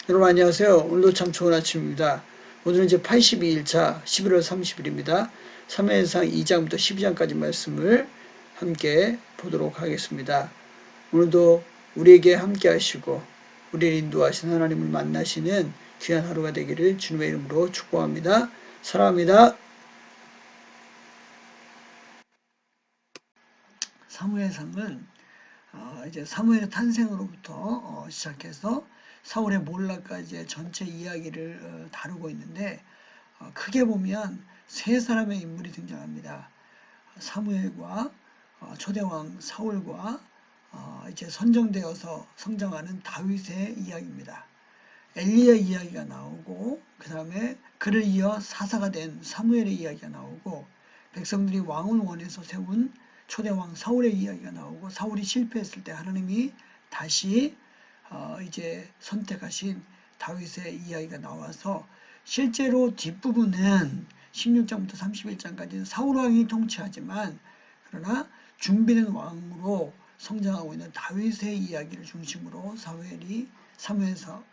여러분 안녕하세요. 오늘도 참 좋은 아침입니다. 오늘은 이제 82일차 11월 30일입니다. 사무엘상 2장부터 12장까지 말씀을 함께 보도록 하겠습니다. 오늘도 우리에게 함께 하시고 우리를 인도하신 하나님을 만나시는 귀한 하루가 되기를 주님의 이름으로 축복합니다. 사랑합니다. 사무엘상은 이제 사무엘의 탄생으로부터 시작해서 사울의 몰락까지의 전체 이야기를 다루고 있는데 크게 보면 세 사람의 인물이 등장합니다. 사무엘과 초대왕 사울과 이제 선정되어서 성장하는 다윗의 이야기입니다. 엘리의 이야기가 나오고 그 다음에 그를 이어 사사가 된 사무엘의 이야기가 나오고 백성들이 왕을 원해서 세운 초대왕 사울의 이야기가 나오고 사울이 실패했을 때 하나님이 다시 이제 선택하신 다윗의 이야기가 나와서 실제로 뒷부분은 16장부터 31장까지는 사울 왕이 통치하지만 그러나 준비된 왕으로 성장하고 있는 다윗의 이야기를 중심으로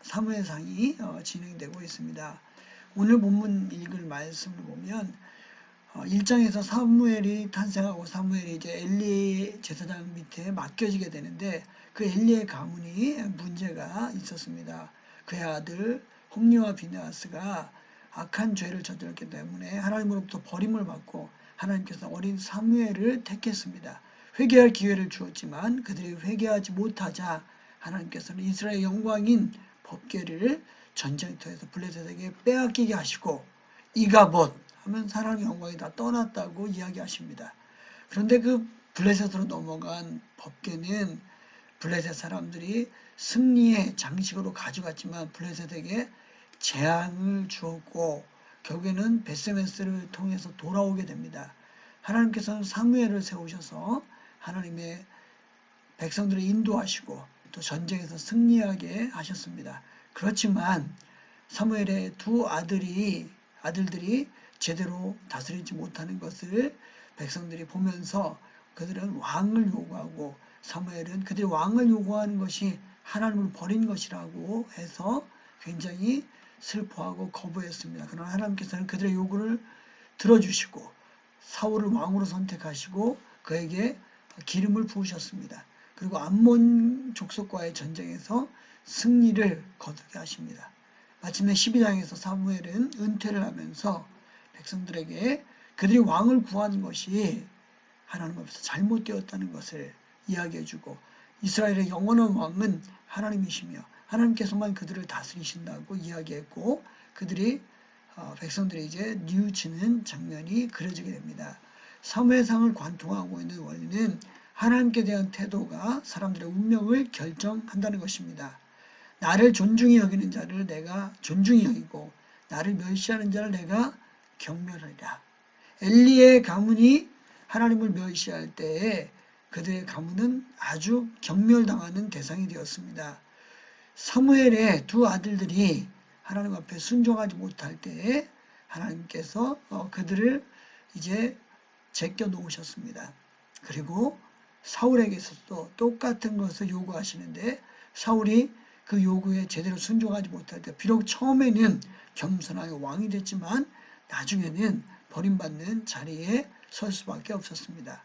사무엘상이 진행되고 있습니다. 오늘 본문 읽을 말씀을 보면 1장에서 사무엘이 탄생하고 사무엘이 이제 엘리 제사장 밑에 맡겨지게 되는데 그 엘리의 가문이 문제가 있었습니다. 그의 아들 홈리와 비느하스가 악한 죄를 저질렀기 때문에 하나님으로부터 버림을 받고 하나님께서 어린 사무엘을 택했습니다. 회개할 기회를 주었지만 그들이 회개하지 못하자 하나님께서는 이스라엘 영광인 법궤를 전쟁터에서 블레셋에게 빼앗기게 하시고 이가봇 하면 하나님의 영광이 다 떠났다고 이야기하십니다. 그런데 그 블레셋으로 넘어간 법궤는 블레셋 사람들이 승리의 장식으로 가져갔지만 블레셋에게 재앙을 주었고 결국에는 베스메스를 통해서 돌아오게 됩니다. 하나님께서는 사무엘을 세우셔서 하나님의 백성들을 인도하시고 또 전쟁에서 승리하게 하셨습니다. 그렇지만 사무엘의 두 아들들이 제대로 다스리지 못하는 것을 백성들이 보면서 그들은 왕을 요구하고 사무엘은 그들이 왕을 요구하는 것이 하나님을 버린 것이라고 해서 굉장히 슬퍼하고 거부했습니다. 그러나 하나님께서는 그들의 요구를 들어주시고 사울을 왕으로 선택하시고 그에게 기름을 부으셨습니다. 그리고 암몬 족속과의 전쟁에서 승리를 거두게 하십니다. 마침내 12장에서 사무엘은 은퇴를 하면서 백성들에게 그들이 왕을 구하는 것이 하나님 앞에서 잘못되었다는 것을 이야기해주고 이스라엘의 영원한 왕은 하나님이시며 하나님께서만 그들을 다스리신다고 이야기했고 그들이 백성들이 이제 뉘우치는 장면이 그려지게 됩니다. 사무엘상을 관통하고 있는 원리는 하나님께 대한 태도가 사람들의 운명을 결정한다는 것입니다. 나를 존중히 여기는 자를 내가 존중히 여기고 나를 멸시하는 자를 내가 경멸하리라. 엘리의 가문이 하나님을 멸시할 때에 그들의 가문은 아주 경멸당하는 대상이 되었습니다. 사무엘의 두 아들들이 하나님 앞에 순종하지 못할 때에 하나님께서 그들을 이제 제껴 놓으셨습니다. 그리고 사울에게서도 똑같은 것을 요구하시는데 사울이 그 요구에 제대로 순종하지 못할 때 비록 처음에는 겸손하게 왕이 됐지만 나중에는 버림받는 자리에 설 수밖에 없었습니다.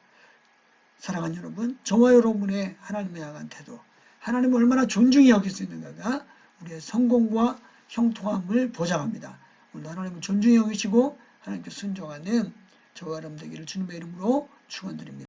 사랑하는 여러분, 저와 여러분의 하나님에 향한 태도, 하나님을 얼마나 존중히 여길 수 있는가가 우리의 성공과 형통함을 보장합니다. 오늘 하나님을 존중히 여기시고 하나님께 순종하는 저와 여러분 되기를 주님의 이름으로 축원드립니다.